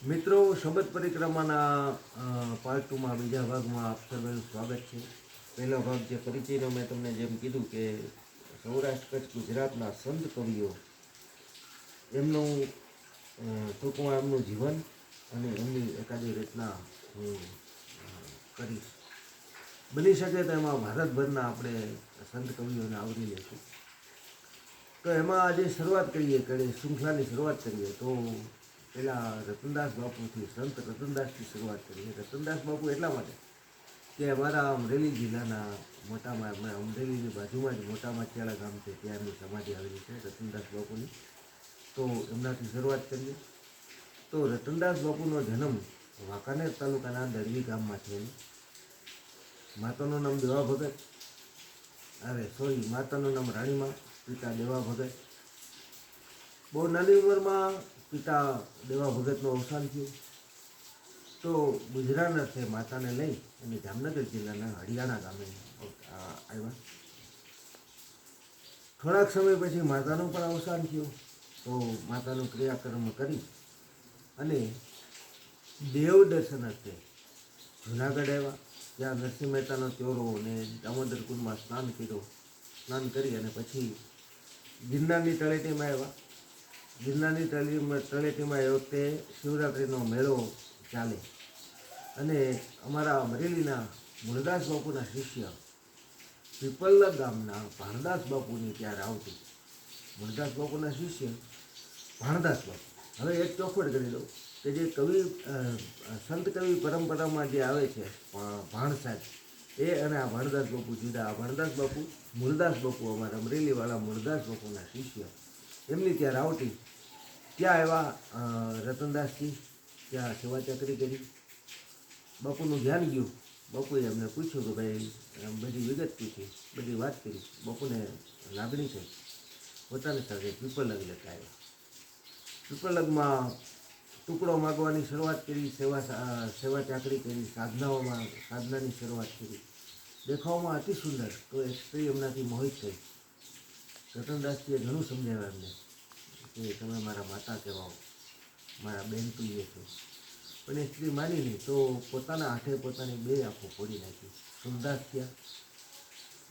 મિત્રો, શબદ પરિક્રમાના પાર્ટ 2માં બીજા ભાગમાં આપ સર્વેનું સ્વાગત છે. પહેલો ભાગ જે પરિચયનો મેં તમને જેમ કીધું કે સૌરાષ્ટ્ર કચ્છ ગુજરાતના સંત કવિઓ એમનું ટૂંકમાં એમનું જીવન અને એમની એકાદી રચના હું કરીશ. બની શકે તો એમાં ભારતભરના આપણે સંત કવિઓને આવરી લઈશું. તો એમાં આજે શરૂઆત કરીએ શૃંખલાની શરૂઆત કરીએ તો પહેલાં રતનદાસ બાપુથી, સંત રતનદાસથી શરૂઆત કરીએ. રતનદાસ બાપુ એટલા માટે કે અમારા અમરેલી જિલ્લાના અમરેલીની બાજુમાં જ મોટા માચિયાળા ગામ છે, ત્યાં એમની સમાધિ આવેલી છે રતનદાસ બાપુની. તો એમનાથી શરૂઆત કરીએ. તો રતનદાસ બાપુનો જન્મ વાંકાનેર તાલુકાના દળવી ગામમાં થયેલો. માતાનું નામ દેવા ભગત, માતાનું નામ રાણીમાં, પિતા દેવા ભગત. બહુ નાની ઉંમરમાં પિતા દેવા ભગતનું અવસાન થયું. તો ગુજરાન અર્થે માતાને લઈ અને જામનગર જિલ્લાના હરિયાણા ગામે આવ્યા. થોડાક સમય પછી માતાનું પણ અવસાન થયું. તો માતાનું ક્રિયાકર્મ કરી અને દેવ દર્શન અર્થે જુનાગઢ આવ્યા. ત્યાં નરસિંહ મહેતાનો ચોરો અને દામોદર કુંડમાં સ્નાન કરી અને પછી ગિરનારની તળેટીમાં આવ્યા. ગિરનારની તળેટીમાં એ વખતે શિવરાત્રિનો મેળો ચાલે અને અમારા અમરેલીના મૂળદાસ બાપુના શિષ્ય પીપલગ ગામના ભાણદાસ બાપુની ત્યારે આવતી. મૂળદાસ બાપુના શિષ્ય ભાણદાસ બાપુ. હવે એક ચોખવટ કરી દઉં કે જે સંત કવિ પરંપરામાં જે આવે છે ભાણસાજ, એ અને આ ભાણદાસ બાપુ જુદા. આ ભાણદાસ બાપુ મૂળદાસ બાપુ, અમારા અમરેલીવાળા મૂળદાસ બાપુના શિષ્ય, એમની ત્યારે આવતી. ત્યાં આવ્યા રતનદાસજી, ત્યાં સેવા ચાકરી કરી. બાપુનું ધ્યાન ગયું. બાપુએ એમને પૂછ્યું કે ભાઈ, બધી વિગત પૂછી, બધી વાત કરી. બાપુને લાગણી થઈ. પોતાની સાથે પીપલગ લેતા આવ્યા. પીપલગમાં ટુકડો માગવાની શરૂઆત કરી, સેવા ચાકરી કરી, સાધનાની શરૂઆત કરી. દેખાવમાં અતિ સુંદર. તો એક સ્ત્રી એમનાથી મોહિત થઈ. રતનદાસજીએ ઘણું સમજાવ્યા એમને કે તમે મારા માતા કહેવાઓ, મારા બેન તુલ્ય છો. પણ એ સ્ત્રી માની નહીં. તો પોતાના હાથે પોતાની 2 આંખો ફોડી નાખી. સુરદાસ થયા.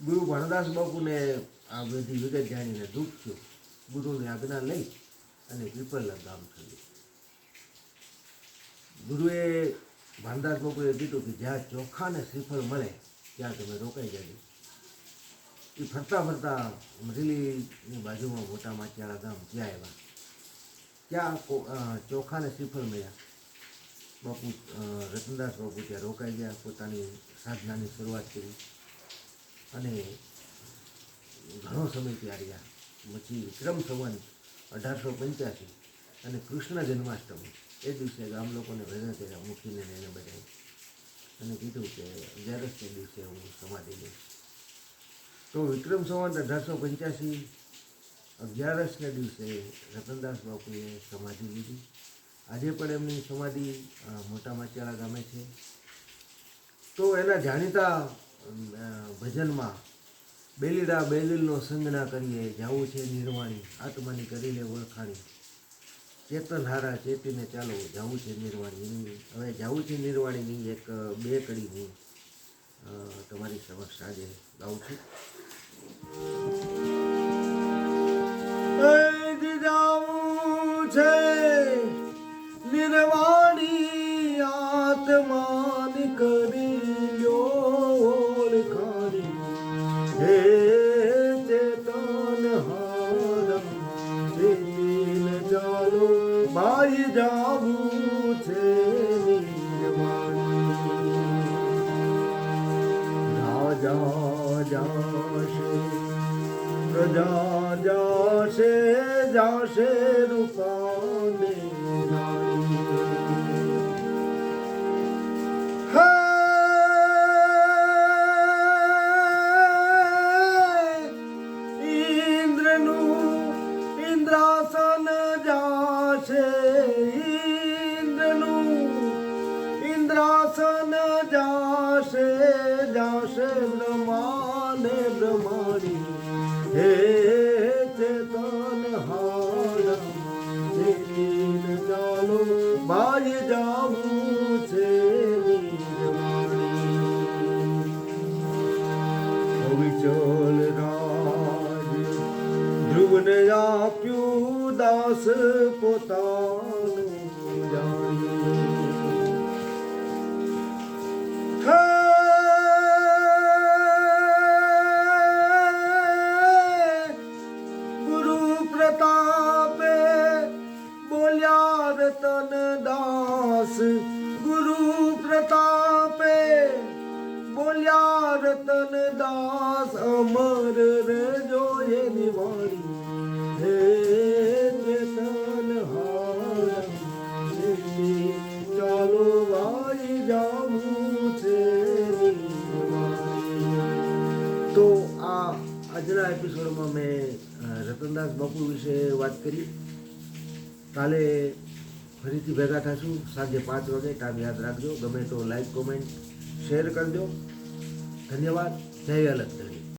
ગુરુ ભાણદાસ બાપુને આ બધી વિગત જાણીને દુઃખ થયું. ગુરુની આજ્ઞા લઈ અને પીપલગ ગામ થયું. ગુરુએ ભાણદાસ બાપુએ કીધું કે જ્યાં ચોખા ને શ્રીફળ મળે ત્યાં તમે રોકાઈ જજો. એ ફરતા અમરેલીની બાજુમાં મોટા માચિયાળા ગામ ત્યાં આવ્યા. ત્યાં ચોખા ને શ્રીફળ મળ્યા. બાપુ રતનદાસ બાપુ ત્યાં રોકાઈ ગયા. પોતાની સાધનાની શરૂઆત કરી અને ઘણો સમય ત્યાં રહ્યા. પછી વિક્રમ સંવત 1885 અને કૃષ્ણ જન્માષ્ટમી એ દિવસે ગામ લોકોને ભેગા કર્યા, મૂકીને એને બધા, અને કીધું કે 11 દિવસે હું સમાધિ લઈશ. તો વિક્રમ સંવત 1885 11 દિવસે રતનદાસ બાપુએ સમાધિ લીધી. આજે પણ એમની સમાધિ મોટા માચિયાળા ગામે છે. તો એના જાણીતા ભજનમાં બેલીડા બેલીલનો સંગ ના કરીએ, જાવું છે નિર્વાણી, આત્માની કરી લે ઓળખાણી, ચેતન હારા ચેતીને ચાલો, જાવું છે નિર્વાણી. હવે જાવું છે નિર્વાણીની એક 2 કડી હું તમારી સમક્ષ આજે ગાઉં છું. જાવું છે નિર્વાણી, આત્માની કરી લ્યો ઓળખાણી, હે ચેતન હારા ચેતીને ચાલો, ભાઈ જાવું છે નિર્વાણી. રાજા જાશે પ્રજા જાશે, જાશે રૂપાને રાણી. ઇન્દ્રાસન જાશે, ઇન્દ્રાસન જાશે, જાશે બ્રહ્માને બ્રહ્માણી, હે ચેતન હારા ચેતીને ચાલો, ભાઈ પોતાનું જાણી ગુરુ પ્રતાપે બોલ્યા રતન દાસ ગુરુ પ્રતાપે બોલ્યા રતન દાસ અમર રેજો એની વાણી હે ચેતન હારા ચાલો વાળી જાવું છે તો આજના એપિસોડમાં મેં રતનદાસ બાપુ વિશે વાત કરી. કાલે ફરીથી ભેગા થશું સાંજે 5 વાગે. ટાઈમ યાદ રાખજો. ગમે તો લાઈક કોમેન્ટ શેર કરજો. ધન્યવાદ. જય અલગ.